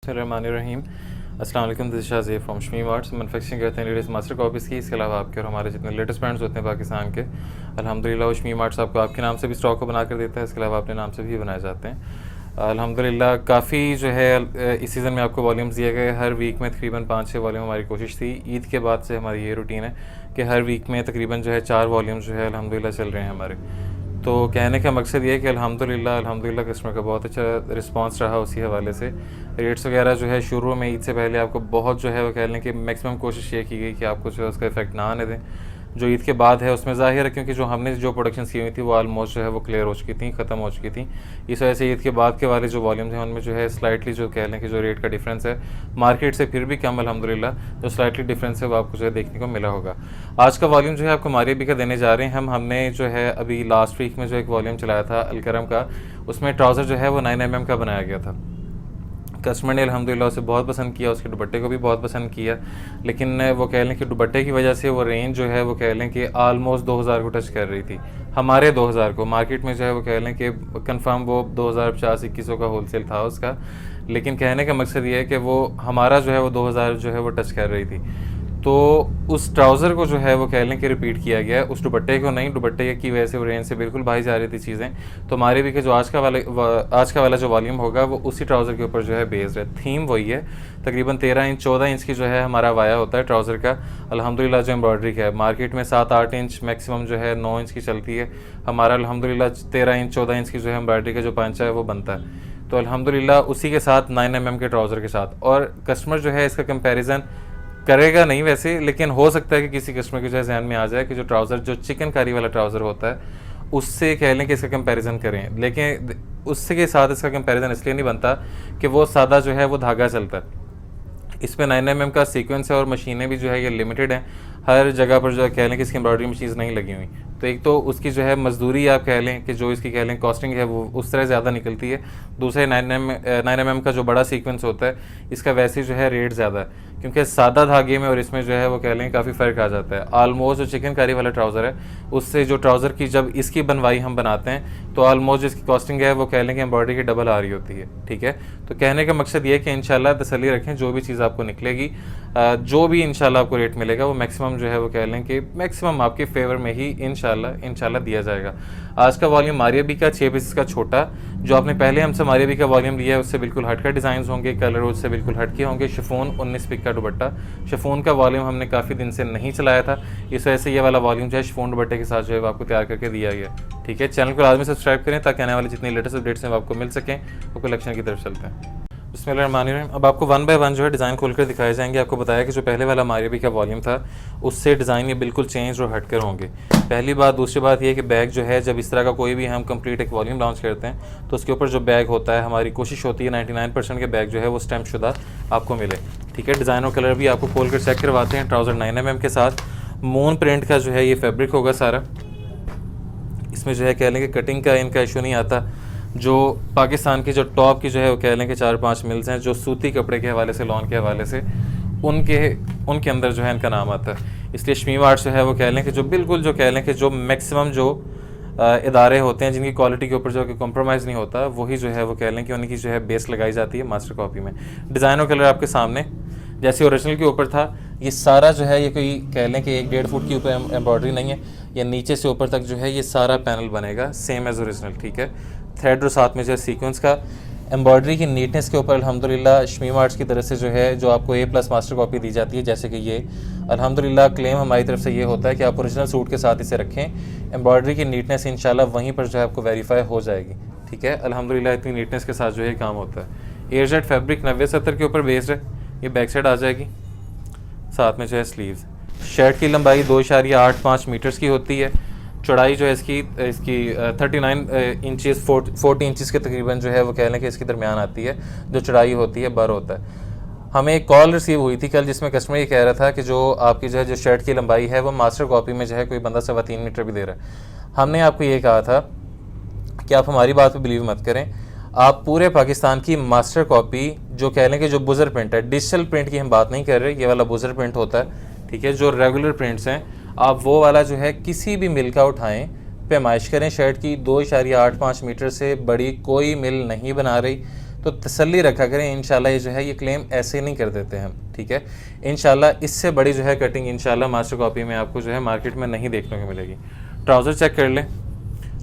रहीम अस्सलाम वालेकुम। This Shazi from Shami Arts. Manufacturing करते हैं लेटेस्ट मास्टर कॉपीज़ की। इसके अलावा आपके और हमारे जितने लेटेस्ट ब्रांड्स होते हैं पाकिस्तान के, अल्हम्दुलिल्लाह वो शमी आर्ट्स आपको आपके नाम से भी स्टॉक को बना कर देता है। इसके अलावा अपने नाम से भी बनाए जाते हैं। अल्हम्दुलिल्लाह काफ़ी जो है इस सीज़न में आपको वॉल्यूम्स दिए गए। हर वीक में तकरीबन 5-6 वॉल्यूम हमारी कोशिश थी। ईद के बाद से हमारी ये रूटीन है कि हर वीक में तकरीबन जो है 4 वॉल्यूम्स जो है अल्हम्दुलिल्लाह चल रहे हैं हमारे। तो कहने का मकसद ये है कि अल्हम्दुलिल्लाह कस्टमर का बहुत अच्छा रिस्पांस रहा। उसी हवाले से रेट्स वगैरह जो है शुरू में ईद से पहले आपको बहुत जो है वो कह लें कि मैक्सिमम कोशिश ये की गई कि आपको जो है उसका इफेक्ट ना आने दें। जो ईद के बाद है उसमें ज़ाहिर है क्योंकि जो हमने जो प्रोडक्शन की हुई थी वो ऑलमोस्ट जो है वो क्लियर हो चुकी थी, ख़त्म हो चुकी थी। इस वजह से ईद के बाद के वाले जो वॉल्यूम्स हैं उनमें जो है स्लाइटली जो कह लें कि जो रेट का डिफरेंस है मार्केट से फिर भी कम, अल्हम्दुलिल्लाह जो स्लाइटली डिफरेंस है वो आपको जो है देखने को मिला होगा। आज का वॉल्यूम जो है आपको मारिया बी का देने जा रहे हैं हमने जो है अभी लास्ट वीक में जो एक वॉल्यूम चलाया था अलकरम का, उसमें ट्राउज़र जो है वो 9 mm का बनाया गया था। कस्टमर ने अल्हम्दुलिल्लाह उसे बहुत पसंद किया, उसके दुपट्टे को भी बहुत पसंद किया। लेकिन वो कह लें कि दुपट्टे की वजह से वो रेंज जो है वो कह लें कि आलमोस्ट 2000 को टच कर रही थी। हमारे 2000 को, मार्केट में जो है वो कह लें कि कंफर्म वो 2050-2100 का होलसेल था उसका। लेकिन कहने का मकसद ये है कि वो हमारा जो है वो 2000 जो है वो टच कर रही थी। तो उस ट्राउज़र को जो है वो कह लें कि रिपीट किया गया है, उस दुपट्टे को नहीं। दुपट्टे की वजह से वो रेंज से बिल्कुल बाहर जा रही थी चीज़ें। तो हमारे भी के जो आज का वाला जो वॉल्यूम होगा वो उसी ट्राउज़र के ऊपर जो है बेस्ड है। थीम वही है। तकरीबन 13 इंच 14 इंच की जो है हमारा वाया होता है ट्राउज़र का। अल्हम्दुलिल्लाह जो एम्ब्रॉयडरी का है मार्केट में 7-8 इंच मैक्सिमम जो है 9 इंच की चलती है। हमारा अल्हम्दुलिल्लाह 13 इंच 14 इंच की जो है एम्ब्रॉयडरी का जो पांचा है वो बनता है। तो अल्हम्दुलिल्लाह उसी के साथ 9 mm के ट्राउज़र के साथ। और कस्टमर जो है इसका कंपैरिजन करेगा नहीं वैसे, लेकिन हो सकता है कि किसी कस्टमर के जो है जहन में आ जाए कि जो ट्राउज़र जो चिकनकारी वाला ट्राउज़र होता है उससे कह लें कि इसका कंपैरिजन करें। लेकिन उससे के साथ इसका कंपैरिजन इसलिए नहीं बनता कि वो सादा जो है वो धागा चलता है। इसमें 9 mm का सीक्वेंस है और मशीनें भी जो है ये लिमिटेड हैं। हर जगह पर जो है कह लें कि इसकी एम्ब्रॉयडरी में चीज़ नहीं लगी हुई। तो एक तो उसकी जो है मजदूरी आप कह लें कि जो इसकी कह लें कॉस्टिंग है वो उस तरह ज़्यादा निकलती है। दूसरे 9 mm का जो बड़ा सीक्वेंस होता है इसका वैसे जो है रेट ज़्यादा है, क्योंकि सादा धागे में और इसमें जो है वो कह लें काफ़ी फ़र्क आ जाता है। ऑलमोस्ट जो चिकनकारी वाला ट्राउज़र है उससे जो ट्राउज़र की जब इसकी बनवाई हम बनाते हैं तो ऑलमोस्ट इसकी कॉस्टिंग है वो कह लें कि एम्ब्रॉयडरी की डबल आ रही होती है। ठीक है, तो कहने का मकसद ये है कि इंशाल्लाह तसल्ली रखें, जो भी चीज़ आपको निकलेगी, जो भी इंशाल्लाह आपको रेट मिलेगा वो मैक्सिमम जो है वो कह लें कि मैक्सिमम आपके फेवर में ही इंशाल्लाह दिया जाएगा। आज का वॉल्यूम मारिया बी का 6 पीसेस का छोटा, जो आपने पहले हमसे मारिया बी का वॉल्यूम लिया है उससे बिल्कुल हट का डिज़ाइन होंगे, कलर उससे बिल्कुल हट के होंगे। शिफॉन 19 पिक का दुपट्टा, शिफॉन का वॉल्यूम हमने काफ़ी दिन से नहीं चलाया था, इस वजह से ये वाला वॉल्यूम जो है शिफॉन दुपट्टे के साथ जो है वो आपको तैयार करके दिया गया। ठीक है, चैनल को लाजमी सब्सक्राइब करें ताकि आने वाली जितनी लेटेस्ट अपडेट्स हैं वो आपको मिल सकें। वो कलेक्शन की तरफ चलते हैं। बिस्मिल्लाहिर्रहमानिर्रहीम। अब आपको 1 बाय 1 जो है डिज़ाइन खोलकर दिखाए जाएंगे। आपको बताया कि जो पहले वाला मारिया बी का वॉल्यूम था उससे डिज़ाइन ये बिल्कुल चेंज और हटकर होंगे। पहली बात। दूसरी बात ये कि बैग जो है जब इस तरह का कोई भी हम कंप्लीट एक वॉल्यूम लॉन्च करते हैं तो उसके ऊपर जो बैग होता है हमारी कोशिश होती है 99% के बैग जो है वो स्टैम्प शुदा आपको मिले। ठीक है, डिज़ाइन और कलर भी आपको खोल कर चेक करवाते हैं। ट्राउज़र 9 mm के साथ मून प्रिंट का जो है ये फैब्रिक होगा सारा। इसमें जो है कह लें कि कटिंग का इनका इशू नहीं आता। जो पाकिस्तान की जो टॉप की जो है वो कह लें कि 4-5 मिल्स हैं जो सूती कपड़े के हवाले से, लॉन के हवाले से, उनके अंदर जो है इनका नाम आता है। इसलिए शमी आर्ट्स जो है वो कह लें कि जो बिल्कुल जो कह लें कि जो मैक्सिमम जो इदारे होते हैं जिनकी क्वालिटी के ऊपर जो कि कॉम्प्रोमाइज़ नहीं होता, वही जो है वो कह लें कि उनकी जो है बेस लगाई जाती है मास्टर कॉपी में। डिज़ाइन और कलर आपके सामने जैसे ओरिजिनल के ऊपर था, ये सारा जो है ये कोई कह लें कि 1-1.5 फुट के ऊपर एम्ब्रॉयडरी नहीं है। ये नीचे से ऊपर तक जो है ये सारा पैनल बनेगा सेम एज़ ओरिजिनल। ठीक है, थ्रेड और साथ में जो है सीक्वेंस का एम्ब्रॉयडरी की नीटनेस के ऊपर अल्हम्दुलिल्लाह शमी आर्ट्स की तरफ से जो है जो आपको A+ मास्टर कॉपी दी जाती है। जैसे कि ये अल्हम्दुलिल्लाह क्लेम हमारी तरफ से ये होता है कि आप ओरिजिनल सूट के साथ इसे रखें, एम्ब्रॉयडरी की नीटनेस इंशाल्लाह वहीं पर जो है आपको वेरीफाई हो जाएगी। ठीक है, अल्हम्दुलिल्लाह इतनी नीटनेस के साथ जो है काम होता है। एयरजेट फैब्रिक 90-70 के ऊपर बेस्ड है। ये बैक साइड आ जाएगी, साथ में जो है स्लीव्स। शर्ट की लंबाई 2.85 मीटर्स की होती है। चौड़ाई जो है इसकी 39 इंचज़ 40 इंचज़ के तकरीबन जो है वो कह लें कि इसकी दरमियान आती है। जो चौड़ाई होती है बर होता है। हमें एक कॉल रिसीव हुई थी कल जिसमें कस्टमर ये कह रहा था कि जो आपकी जो है जो शर्ट की लंबाई है वो मास्टर कॉपी में जो है कोई बंदा 3.25 मीटर भी दे रहा है। हमने आपको ये कहा था कि आप हमारी बात पर बिलीव मत करें। आप पूरे पाकिस्तान की मास्टर कॉपी जो कह लें कि जो बुज़र प्रिंट है, डिजिटल प्रिंट की हम बात नहीं कर रहे, ये वाला बुज़र प्रिंट होता है। ठीक है, जो रेगुलर प्रिंट्स हैं आप वो वाला जो है किसी भी मिल का उठाएं, पैमाइश करें शर्ट की 2.85 मीटर से बड़ी कोई मिल नहीं बना रही। तो तसल्ली रखा करें, इंशाल्लाह ये जो है ये क्लेम ऐसे नहीं कर देते हम, ठीक है। इंशाल्लाह इससे बड़ी जो है कटिंग इंशाल्लाह मास्टर कॉपी में आपको जो है मार्केट में नहीं देखने को मिलेगी। ट्राउज़र चेक कर लें,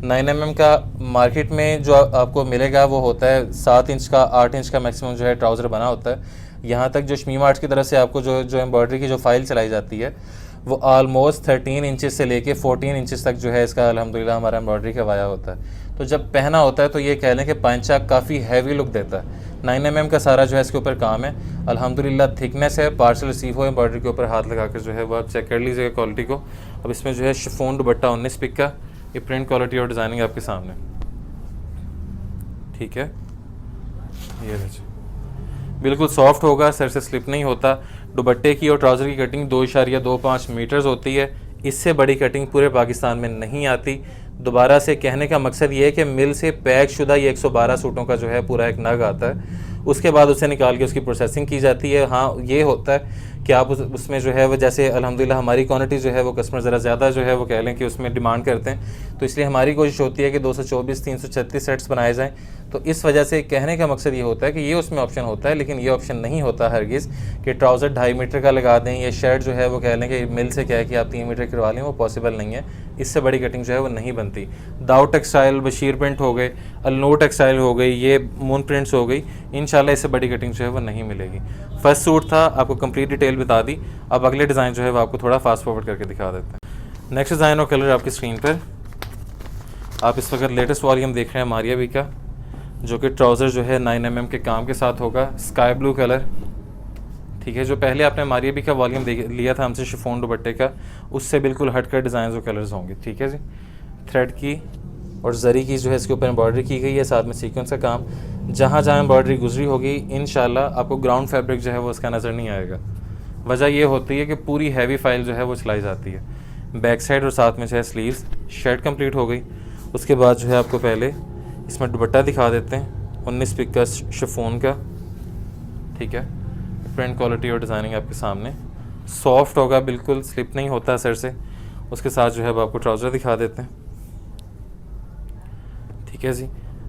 9 mm का मार्केट में जो आपको मिलेगा वो होता है 7 इंच का, 8 इंच का मैक्सिमम जो है ट्राउज़र बना होता है। यहाँ तक जो शमी मार्ट्स की तरफ से आपको जो एम्ब्रॉयडरी की जो फाइल चलाई जाती है वो ऑलमोस्ट 13 इंचेस से लेके 14 इंचेस तक जो है इसका अल्हम्दुलिल्लाह हमारा एम्ब्रॉयडरी का वाया होता है। तो जब पहना होता है तो ये कह लें कि पांचा काफ़ी हैवी लुक देता है। 9 mm का सारा जो है इसके ऊपर काम है, अल्हम्दुलिल्लाह थिकनेस है। पार्सल रिसीव हो एम्ब्रॉयडरी के ऊपर हाथ लगा कर जो है वो आप चेक कर लीजिएगा क्वालिटी को। अब इसमें जो है शिफॉन दुपट्टा 19 पिक का, ये प्रिंट क्वालिटी और डिज़ाइनिंग आपके सामने, ठीक है। ये देखिए बिल्कुल सॉफ्ट होगा, सर से स्लिप नहीं होता। दुपट्टे की और ट्राउज़र की कटिंग 2.25 मीटर्स होती है, इससे बड़ी कटिंग पूरे पाकिस्तान में नहीं आती। दोबारा से कहने का मकसद ये है कि मिल से पैक शुदा ये 112 सूटों का जो है पूरा एक नग आता है, उसके बाद उसे निकाल के उसकी प्रोसेसिंग की जाती है। हाँ ये होता है कि आप उसमें जो है वो जैसे अल्हम्दुलिल्लाह हमारी क्वांटिटी जो है वो कस्टमर ज़रा ज़्यादा जो है वो कह लें कि उसमें डिमांड करते हैं, तो इसलिए हमारी कोशिश होती है कि 224 336 सेट्स बनाए जाएँ। तो इस वजह से कहने का मकसद ये होता है कि ये उसमें ऑप्शन होता है, लेकिन ये ऑप्शन नहीं होता हरगिज़ कि ट्राउज़र 2.5 मीटर का लगा दें, ये शर्ट जो है वो कह लें कि मिल से क्या है कि आप 3 मीटर करवा लें, वो पॉसिबल नहीं है। इससे बड़ी कटिंग जो है वो नहीं बनती। दाऊद टेक्सटाइल, बशीर प्रिंट हो गए, अलनूर टेक्सटाइल हो गई, ये मून प्रिंट्स हो गई, इंशाल्लाह इससे बड़ी कटिंग जो है वो नहीं मिलेगी। फर्स्ट सूट था, आपको कंप्लीट डिटेल बता दी। अब अगले डिज़ाइन जो है वो आपको थोड़ा फास्ट फॉरवर्ड करके दिखा देते हैं। नेक्स्ट डिज़ाइन और कलर आपकी स्क्रीन पर, आप इस वक्त लेटेस्ट वॉल्यूम देख रहे हैं मारिया बी का, जो कि ट्राउज़र जो है 9 mm के काम के साथ होगा, स्काई ब्लू कलर, ठीक है। जो पहले आपने मारिया बी का वॉल्यूम लिया था हमसे शिफॉन दुपट्टे का, उससे बिल्कुल हटकर डिज़ाइन और कलर्स होंगे, ठीक है जी। थ्रेड की और जरी की जो है इसके ऊपर एम्ब्रॉयडरी की गई है, साथ में सीक्वेंस का काम। जहाँ जहाँ एम्ब्रॉयडरी गुजरी होगी इंशाल्लाह आपको ग्राउंड फैब्रिक जो है वो उसका नज़र नहीं आएगा। वजह ये होती है कि पूरी हैवी फाइल जो है वो चलाई जाती है। बैक साइड और साथ में जो है स्लीव्स, शर्ट कंप्लीट हो गई। उसके बाद जो है आपको पहले इसमें दुपट्टा दिखा देते हैं, 19 पिक का शिफॉन का, ठीक है। प्रिंट क्वालिटी और डिज़ाइनिंग आपके सामने, सॉफ्ट होगा, बिल्कुल स्लिप नहीं होता सर से। उसके साथ जो है अब आपको ट्राउज़र दिखा देते हैं, ठीक है जी।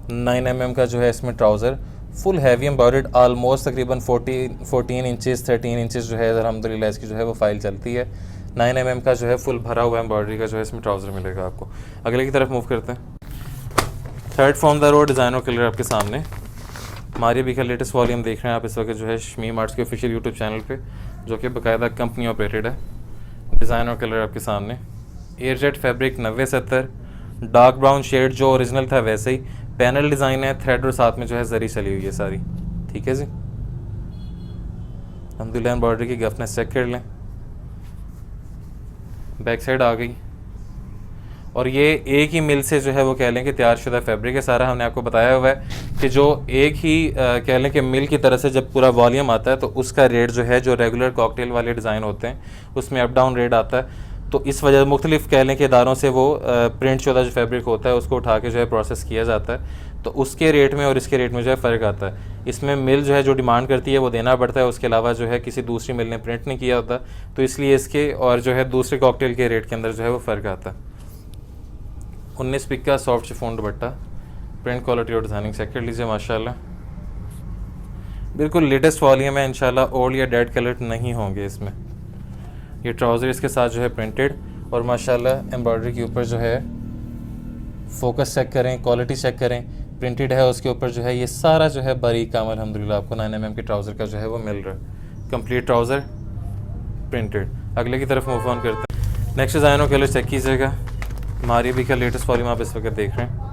9 mm का जो है इसमें trouser full heavy embroidered, almost तकरीबन 14 इंचेस 13 इंचेस जो है अल्हम्दुलिल्लाह इसकी जो है वो फाइल चलती है। 9 mm का जो है फुल भरा हुआ एम्ब्रॉयडरी का जो है इसमें ट्राउज़र मिलेगा आपको। अगले की तरफ मूव करते हैं। Third from the road design और कलर आपके सामने, मारिया बी का लेटेस्ट वॉल्यूम देख रहे हैं आप इस वक्त जो है शमी मार्ट्स के ऑफिशियल यूट्यूब चैनल पे, जो कि बाकायदा कंपनी ऑपरेटेड है। डिज़ाइन और कलर आपके सामने, airjet fabric 9070, dark brown shade जो ओरिजिनल था वैसे ही, पैनल डिज़ाइन है, थ्रेड और साथ में जो है जरी चली हुई है सारी, ठीक है जी। अल्हम्दुलिल्लाह एम्ब्रॉयडरी की गफनेस चेक कर लें, बैक साइड आ गई। और ये एक ही मिल से जो है वो कह लें कि तैयार शुदा फैब्रिक है सारा। हमने आपको बताया हुआ है कि जो एक ही कह लें कि मिल की तरह से जब पूरा वॉल्यूम आता है तो उसका रेट जो है, जो रेगुलर कॉकटेल वाले डिज़ाइन होते हैं उसमें अप डाउन रेट आता है। तो इस वजह मुख्तलिफ कह लें कि इदारों से वो प्रिंट शुदा जो फैब्रिक होता है उसको उठा के जो है प्रोसेस किया जाता है, तो उसके रेट में और इसके रेट में जो है फ़र्क आता है। इसमें मिल जो है जो डिमांड करती है वो देना पड़ता है, उसके अलावा जो है किसी दूसरी मिल ने प्रिंट नहीं किया होता, तो इसलिए इसके और जो है दूसरे कॉकटेल के रेट के अंदर जो है वो फ़र्क आता है। 19 पिक का सॉफ्ट शिफॉन दुपट्टा, प्रिंट क्वालिटी और डिज़ाइनिंग चेक कर लीजिए माशाल्लाह, बिल्कुल लेटेस्ट वॉल्यूम है। इंशाल्लाह ओल्ड या डेड कलर नहीं होंगे इसमें। ये ट्राउज़र इसके साथ जो है प्रिंटेड, और माशाल्लाह एम्ब्रॉयडरी के ऊपर जो है फोकस चेक करें, क्वालिटी चेक करें, प्रिंटेड है उसके ऊपर जो है ये सारा जो है बारीक काम अल्हम्दुलिल्लाह आपको 9 mm के ट्राउज़र का जो है वो मिल रहा है। Complete trouser printed. अगले की तरफ मूव ऑन करते हैं। नेक्स्ट डिज़ाइन और कलर चेक कीजिएगा, मारिया बी का लेटेस्ट वॉल्यूम आप इस वक्त देख रहे हैं।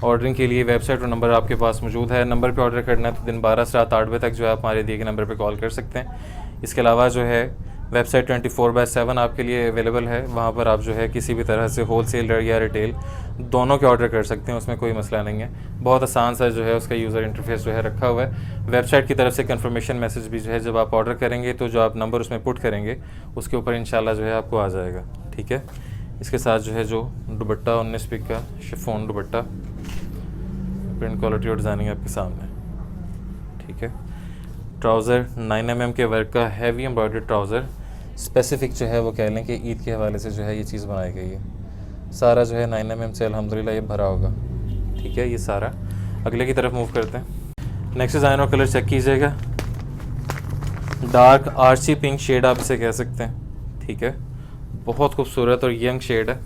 ऑर्डरिंग के लिए वेबसाइट और नंबर आपके पास मौजूद है। नंबर पे ऑर्डर करना है तो दिन 12 से रात 8 बजे तक जो है आप हमारे दिए गए नंबर पे कॉल कर सकते हैं। इसके अलावा जो है वेबसाइट 24/7 आपके लिए अवेलेबल है, वहाँ पर आप जो है किसी भी तरह से होल सेल या रिटेल दोनों के ऑर्डर कर सकते हैं, उसमें कोई मसला नहीं है। बहुत आसान सा जो है उसका यूज़र इंटरफेस जो है रखा हुआ है। वेबसाइट की तरफ से कंफर्मेशन मैसेज भी जो है जब आप ऑर्डर करेंगे तो जो आप नंबर उसमें पुट करेंगे उसके ऊपर इंशाल्लाह जो है आपको आ जाएगा, ठीक है। इसके साथ जो है जो दुपट्टा 19 पिक का शिफॉन दुपट्टा, प्रिंट क्वालिटी और डिज़ाइनिंग आपके सामने, ठीक है। ट्राउज़र 9 mm के वर्क का हैवी एम्ब्रॉयडर्ड ट्राउज़र, स्पेसिफ़िक जो है वो कह लें कि ईद के हवाले से जो है ये चीज़ बनाई गई है। सारा जो है 9 mm से अल्हम्दुलिल्लाह ये भरा होगा, ठीक है। ये सारा अगले की तरफ मूव करते हैं। नेक्स्ट डिज़ाइन और कलर चेक कीजिएगा, डार्क आर्ची पिंक शेड आप इसे कह सकते हैं, ठीक है। बहुत खूबसूरत और यंग शेड है।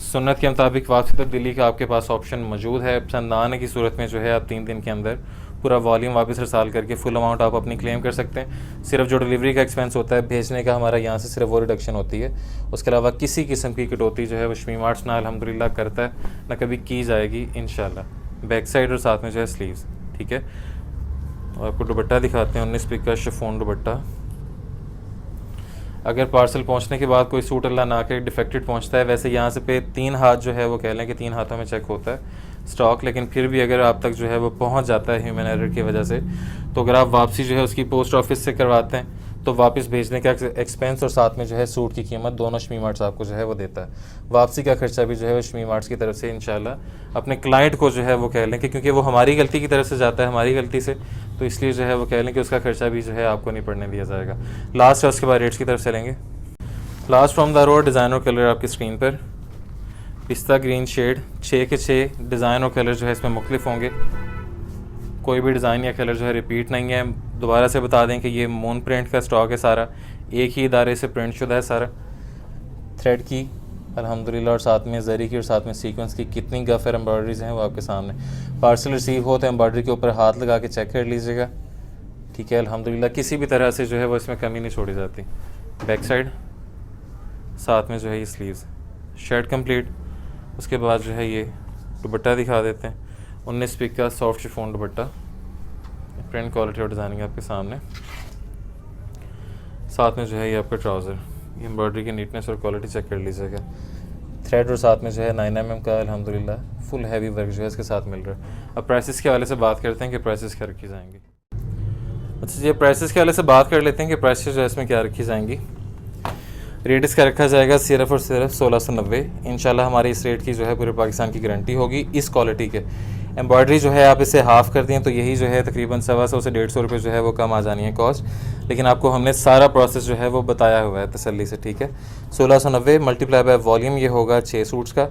सुन्नत के मुताबिक वापसी तब्दीली का आपके पास ऑप्शन मौजूद है। पसंद आने की सूरत में जो है आप 3 दिन के अंदर पूरा वॉल्यूम वापस रसाल करके फुल अमाउंट आप अपनी क्लेम कर सकते हैं। सिर्फ जो डिलीवरी का एक्सपेंस होता है भेजने का हमारा यहाँ से सिर्फ वो रिडक्शन होती है। उसके अलावा किसी किस्म की कटौती जो है वो शमी मार्ट्स ना अल्हम्दुलिल्लाह करता है, ना कभी की जाएगी इंशाल्लाह। बैक साइड और साथ में जो है स्लीव्स, ठीक है। और आपको दुपट्टा दिखाते हैं, 19 पिक का शिफॉन दुपट्टा। अगर पार्सल पहुंचने के बाद कोई सूट अल्लाह ना करे डिफेक्टेड पहुंचता है, वैसे यहाँ से पे 3 हाथ जो है वो कह लें कि 3 हाथों में चेक होता है स्टॉक, लेकिन फिर भी अगर आप तक जो है वो पहुंच जाता है ह्यूमन एरर की वजह से, तो अगर आप वापसी जो है उसकी पोस्ट ऑफिस से करवाते हैं तो वापस भेजने का एक्सपेंस और साथ में जो है सूट की कीमत दोनों शमी मार्ट्स आपको जो है वो देता है। वापसी का खर्चा भी जो है वो शमी मार्ट्स की तरफ से इंशाल्लाह अपने क्लाइंट को जो है वो कह लें कि क्योंकि वो हमारी गलती की तरफ से जाता है, हमारी गलती से, तो इसलिए जो है वो कह लें कि उसका खर्चा भी जो है आपको नहीं पड़ने दिया जाएगा। लास्ट है उसके बाद रेट्स की तरफ चलेंगे। Last from the road design और कलर आपकी स्क्रीन पर, पिस्ता ग्रीन शेड, 6 के 6 डिज़ाइन और कलर जो है इसमें मुख्तलिफ होंगे। कोई भी डिज़ाइन या कलर जो है रिपीट नहीं है। दोबारा से बता दें कि ये मून प्रिंट का स्टॉक है सारा, एक ही इदारे से प्रिंट शुदा है सारा। थ्रेड की अल्हम्दुलिल्लाह और साथ में जरी की और साथ में सीक्वेंस की कितनी गफर एम्ब्रॉयडरीज हैं वो आपके सामने। पार्सल रिसीव हो तो एम्ब्रॉयडरी के ऊपर हाथ लगा के चेक कर लीजिएगा, ठीक है। अल्हम्दुलिल्लाह किसी भी तरह से जो है वो इसमें कमी नहीं छोड़ी जाती। बैक साइड साथ में जो है ये स्लीव्स, शर्ट कंप्लीट। उसके बाद जो है ये दुपट्टा दिखा देते हैं, 19 पिक का सॉफ्ट शिफॉन दुपट्टा, प्रिंट क्वालिटी और डिज़ाइनिंग आपके सामने। साथ में जो है ये आपका ट्राउज़र, ये एम्ब्रॉयडरी की नीटनेस और क्वालिटी चेक कर लीजिएगा। थ्रेड और साथ में जो है 9 mm का अल्हम्दुलिल्लाह फुल हैवी वर्क जो है इसके साथ मिल रहा है। अब प्राइसेस के हवाले से बात करते हैं कि प्राइसेस क्या रखी जाएंगी। अच्छा, ये प्राइसेस के हवाले से बात कर लेते हैं कि प्राइसेस जो है इसमें क्या रखी जाएंगी। रेट इसका रखा जाएगा सिर्फ और सिर्फ 1690। इंशाल्लाह हमारी इस रेट की जो है पूरे पाकिस्तान की गारंटी होगी इस क्वालिटी के। एम्ब्रॉयडरी जो है आप इसे हाफ़ कर दें तो यही जो है तकरीबन 125 से 150 रुपये जो है वो कम आ जानी है कॉस्ट, लेकिन आपको हमने सारा प्रोसेस जो है वो बताया हुआ है तसल्ली से, ठीक है। 1690 मल्टीप्लाई बाय वॉल्यूम ये होगा 6 सूट्स का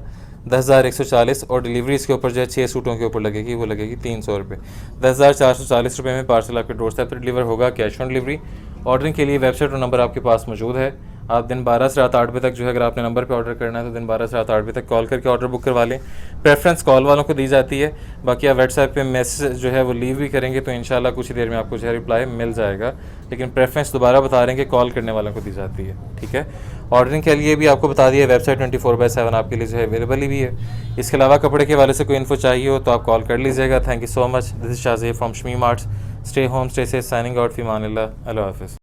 10,140, और डिलीवरी इसके ऊपर जो है 6 सूटों के ऊपर लगेगी, वो लगेगी 300 रुपये। 10,440 रुपये में पार्सल आपके डोर स्टेप पर डिलीवर होगा, कैश ऑन डिलीवरी। ऑर्डरिंग के लिए वेबसाइट और नंबर आपके पास मौजूद है। आप दिन 12 से रात 8 बजे तक जो है अगर आपने नंबर पे ऑर्डर करना है तो दिन 12 से रात 8 बजे तक कॉल करके ऑर्डर बुक करवा लें। प्रेफरेंस कॉल वालों को दी जाती है, बाकी आप व्हाट्सएप पे मैसेज जो है वो लीव भी करेंगे तो इंशाल्लाह कुछ ही देर में आपको जो है रिप्लाई मिल जाएगा, लेकिन प्रेफरेंस दोबारा बता रहे हैं कि कॉल करने वालों को दी जाती है, ठीक है। ऑर्डरिंग के लिए भी आपको बता दिया, वेबसाइट 24/7 आपके लिए जो है अवेलेबल ही भी है। इसके अलावा कपड़े के हवाले से कोई इन्फो चाहिए हो तो आप कॉल कर लीजिएगा। Thank you so much. This is Shazeb from Shami Marts. Stay home, stay safe, signing out, फी अमान अल्लाह, अल्लाह हाफ़िज़।